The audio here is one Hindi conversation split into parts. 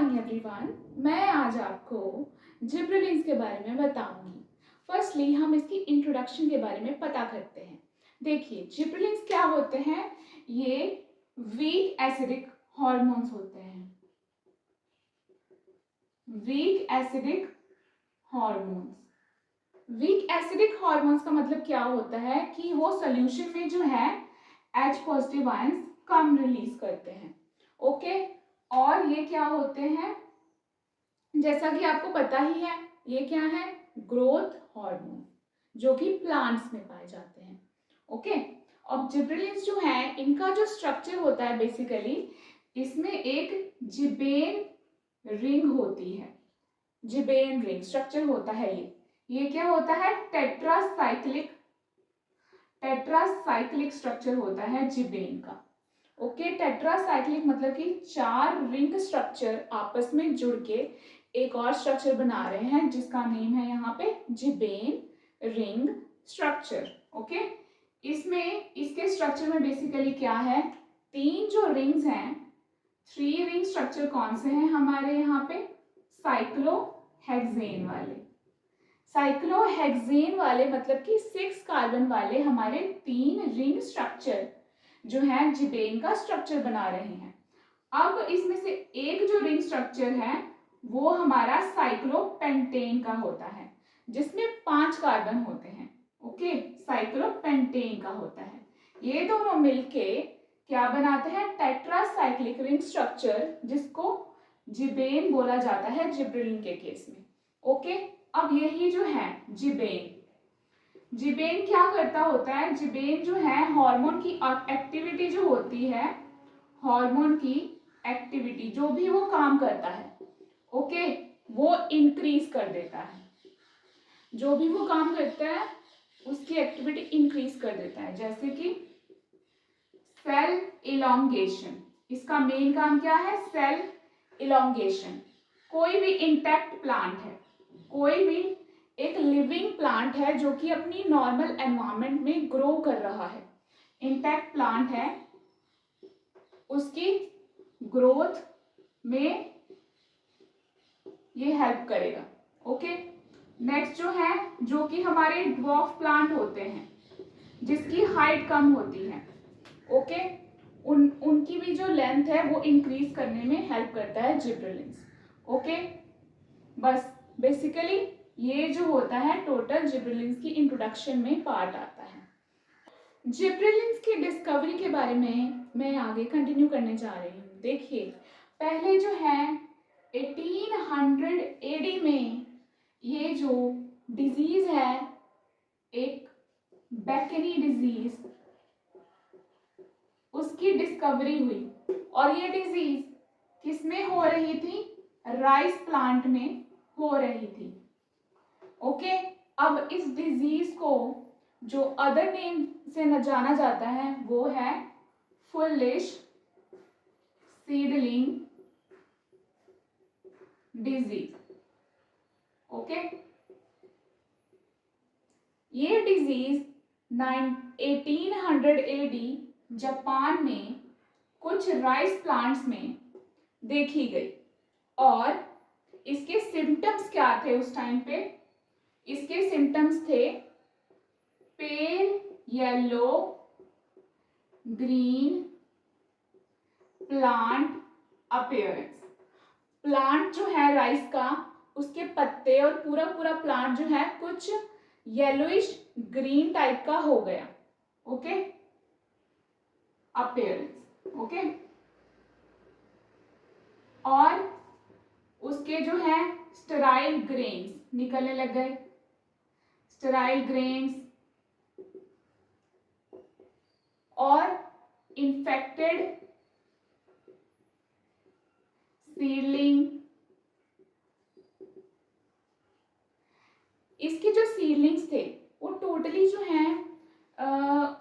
Morning everyone. मैं आज आपको जिब्रेलिंक्स के बारे में बताऊंगी। फर्स्टली हम इसकी इंट्रोडक्शन के बारे में पता करते हैं। देखिए, जिब्रेलिंक्स क्या होते हैं? ये वीक एसिडिक हॉर्मोन्स होते हैं। Weak acidic hormones. Weak acidic hormones का मतलब क्या होता है कि वो सोल्यूशन में जो है H पॉजिटिव आयंस कम रिलीज करते हैं। ओके, और ये क्या होते हैं? जैसा कि आपको पता ही है, ये क्या है? ग्रोथ हार्मोन, जो कि प्लांट्स में पाए जाते हैं। ओके, अब जिब्रेलिंस जो है, इनका जो स्ट्रक्चर होता है बेसिकली, इसमें एक जिबेन रिंग होती है। जिबेन रिंग स्ट्रक्चर होता है ये क्या होता है? टेट्रासाइक्लिक स्ट्रक्चर होता है जिबेन का। ओके, टेट्रासाइक्लिक मतलब कि 4 रिंग स्ट्रक्चर आपस में जुड़ के एक और स्ट्रक्चर बना रहे हैं, जिसका नेम है यहाँ पे जिबेन रिंग स्ट्रक्चर। ओके, इसमें इसके स्ट्रक्चर में बेसिकली क्या है? 3 जो रिंग्स हैं, 3 रिंग स्ट्रक्चर कौन से हैं हमारे यहाँ पे? साइक्लोहेक्सेन वाले मतलब कि 6 कार्बन वाले हमारे 3 रिंग स्ट्रक्चर जो है जिबेन का स्ट्रक्चर बना रहे हैं। अब इसमें से एक जो रिंग स्ट्रक्चर है वो हमारा साइक्लोपेंटेन का होता है, जिसमें 5 कार्बन होते हैं। ओके, साइक्लोपेंटेन का होता है। ये दोनों मिलके क्या बनाते हैं? टेट्रासाइक्लिक रिंग स्ट्रक्चर, जिसको जिबेन बोला जाता है जिब्रेलिन के केस में। ओके, अब यही जो है जिबेन क्या करता होता है? जिबेन जो है हार्मोन की एक्टिविटी जो होती है, हार्मोन की एक्टिविटी जो भी वो काम करता है, ओके, वो इंक्रीज कर देता है। जो भी वो काम करता है उसकी एक्टिविटी इंक्रीज कर देता है। जैसे कि सेल इलॉन्गेशन, इसका मेन काम क्या है? Cell elongation. कोई भी इंटैक्ट प्लांट है, कोई भी एक लिविंग प्लांट है जो कि अपनी नॉर्मल एनवायरनमेंट में ग्रो कर रहा है, इंटैक्ट प्लांट है, उसकी ग्रोथ में ये हेल्प करेगा। ओके, नेक्स्ट जो है, जो कि हमारे ड्वार्फ प्लांट होते हैं, जिसकी हाइट कम होती है, ओके, उनकी भी जो लेंथ है वो इंक्रीज करने में हेल्प करता है जिब्रेलिंस। ओके, बस बेसिकली ये जो होता है टोटल जिब्रेलिंस की इंट्रोडक्शन में पार्ट आता है। जिब्रेलिंस की डिस्कवरी के बारे में मैं आगे कंटिन्यू करने जा रही हूँ। देखिए, पहले जो है 1800 एडी में ये जो डिजीज है, एक बेकनी डिजीज, उसकी डिस्कवरी हुई। और ये डिजीज किसमें हो रही थी? राइस प्लांट में हो रही थी। ओके, अब इस डिजीज को जो अदर नेम से न जाना जाता है वो है फुलिश सीडलिंग डिजीज। ओके, ये डिजीज 1800 एडी जापान में कुछ राइस प्लांट्स में देखी गई। और इसके सिम्टम्स क्या थे उस टाइम पे? इसके सिम्टम्स थे pale yellow green plant appearance. Plant जो है राइस का, उसके पत्ते और पूरा पूरा प्लांट जो है कुछ येलोइश ग्रीन टाइप का हो गया। Okay, appearance. ओके, और उसके जो है स्टेराइल ग्रेन्स निकलने लग गए। स्टेराइल ग्रेन्स और इन्फेक्टेड सीडलिंग। इसके जो सीडलिंग्स थे वो टोटली जो है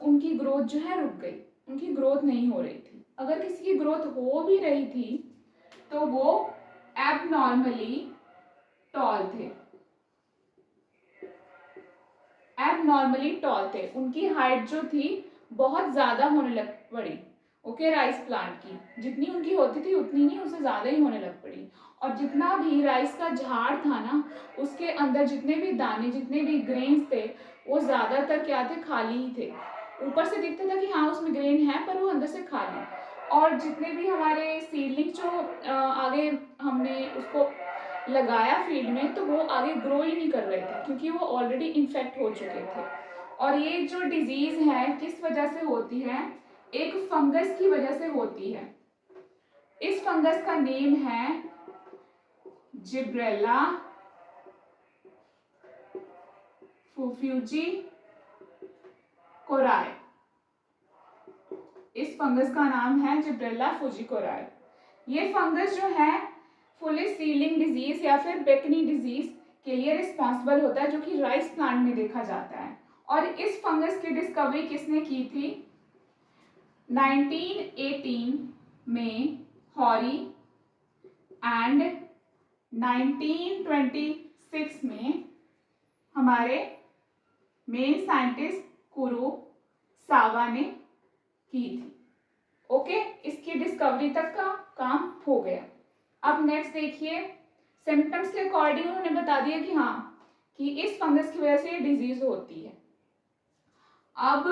उनकी ग्रोथ जो है रुक गई, उनकी ग्रोथ नहीं हो रही थी। अगर किसी की ग्रोथ हो भी रही थी तो वो एबनॉर्मली टॉल थे, उनकी हाइट जो थी बहुत ज्यादा होने लग पड़ी। ओके, राइस प्लांट की जितनी उनकी होती थी उतनी नहीं, उससे ज्यादा ही होने लग पड़ी। और जितना भी राइस का झाड़ था ना, उसके अंदर जितने भी दाने, जितने भी ग्रेन्स थे, वो ज़्यादातर क्या थे, खाली ही थे। ऊपर से दिखता था कि हाँ उसमें ग्रेन है, पर वो अंदर से खाली। और जितने भी हमारे सीडलिंग जो आगे हमने उसको लगाया फील्ड में, तो वो आगे ग्रो ही नहीं कर रहे थे, क्योंकि वो ऑलरेडी इन्फेक्ट हो चुके थे। और ये जो डिजीज़ है किस वजह से होती है, एक फंगस की वजह से होती है। इस फंगस का नेम है जिब्रेला फुफ्यूजी कोराई। इस फंगस का नाम है जिब्रेला फुजीकोराई। ये फंगस जो है फुली सीलिंग डिजीज या फिर बेकनी डिजीज के लिए रिस्पॉन्सिबल होता है, जो कि राइस प्लांट में देखा जाता है। और इस फंगस की डिस्कवरी किसने की थी? 1918 में हॉरी एंड 1926 में हमारे मेन साइंटिस्ट कुरोसावा ने की थी। ओके, इसकी डिस्कवरी तक का काम हो गया। अब नेक्स्ट देखिए, सिम्टम्स के अकॉर्डिंग उन्होंने बता दिया कि हाँ कि इस फंगस की वजह से ये डिजीज होती है। अब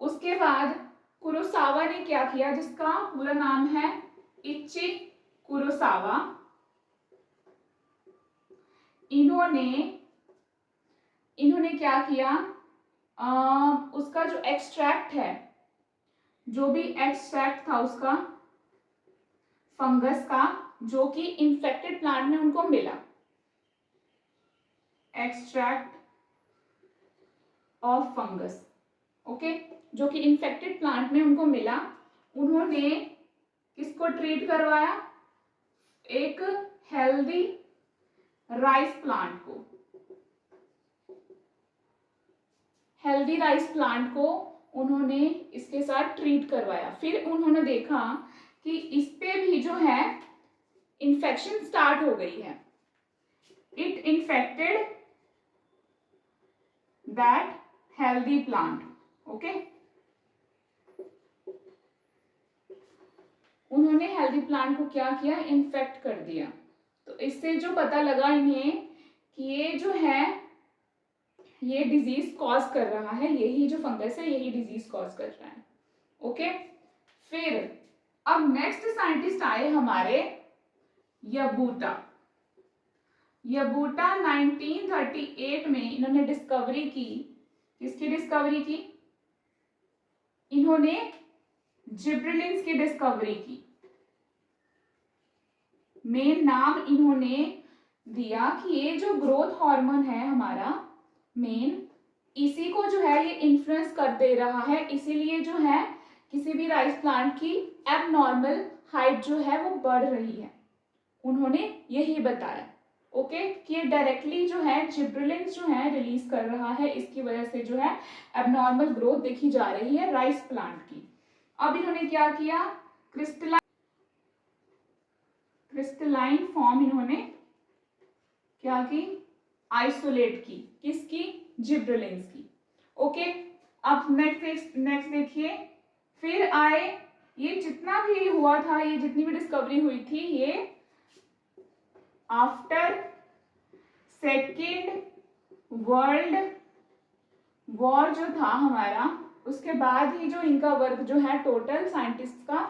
उसके बाद कुरोसावा ने क्या किया, जिसका पूरा नाम है इची कुरोसावा, इन्होंने क्या किया, उसका जो एक्सट्रैक्ट है, जो भी एक्सट्रैक्ट था उसका फंगस का, जो कि इन्फेक्टेड प्लांट में उनको मिला, एक्सट्रैक्ट ऑफ फंगस, ओके, जो कि इन्फेक्टेड प्लांट में उनको मिला, उन्होंने किसको ट्रीट करवाया, एक हेल्दी राइस प्लांट को, हेल्दी राइस प्लांट को उन्होंने इसके साथ ट्रीट करवाया। फिर उन्होंने देखा कि इस पे भी जो है इन्फेक्शन स्टार्ट हो गई है। It infected that healthy plant, okay. उन्होंने हेल्दी प्लांट को क्या किया, इन्फेक्ट कर दिया। तो इससे जो पता लगा इन्हें कि ये जो है ये डिजीज कॉज कर रहा है, यही जो फंगस है यही डिजीज कॉज कर रहा है, ओके। फिर अब नेक्स्ट साइंटिस्ट आए हमारे यबूटा। यबूटा 1938 में इन्होंने डिस्कवरी की, किसकी डिस्कवरी की, इन्होंने जिब्रेलिन्स की डिस्कवरी की। मेन नाम इन्होंने दिया कि ये जो ग्रोथ हार्मोन है हमारा मेन, इसी को जो है ये इन्फ्लुएंस कर दे रहा है, इसीलिए जो है किसी भी राइस प्लांट की एबनॉर्मल हाइट जो है वो बढ़ रही है। उन्होंने यही बताया, ओके, कि ये डायरेक्टली जो है जिब्रेलिन्स जो है रिलीज कर रहा है, इसकी वजह से जो है एबनॉर्मल ग्रोथ देखी जा रही है राइस प्लांट की। अब इन्होंने क्या किया, क्रिस्टलाइन फॉर्म इन्होंने क्या की, आइसोलेट की, किसकी, जिब्रेलिन्स की, ओके। अब नेक्स्ट देखिए, फिर आए, ये जितना भी हुआ था, ये जितनी भी डिस्कवरी हुई थी, ये आफ्टर सेकेंड वर्ल्ड वॉर जो था हमारा, उसके बाद ही जो इनका वर्क जो है टोटल साइंटिस्ट का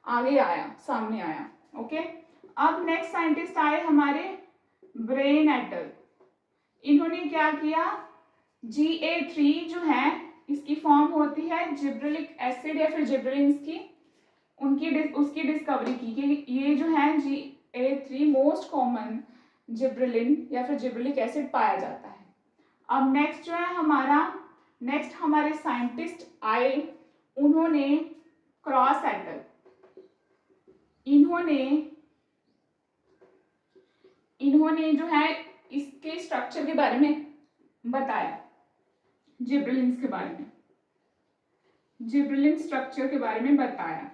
आगे आया, सामने आया, ओके। अब नेक्स्ट साइंटिस्ट आए हमारे ब्रेन एटल। इन्होंने क्या किया, GA3 जो है इसकी फॉर्म होती है जिब्रेलिक एसिड या फिर जिब्रेलिन्स की, उसकी डिस्कवरी की कि ये जो है GA3 मोस्ट कॉमन जिब्रेलिन या फिर जिब्रेलिक एसिड पाया जाता है। अब नेक्स्ट जो है हमारे साइंटिस्ट आए, उन्होंने क्रॉस एटल, इन्होंने जो है इसके स्ट्रक्चर के बारे में बताया, जिब्रेलिन्स के बारे में, जिब्रेलिन स्ट्रक्चर के बारे में बताया।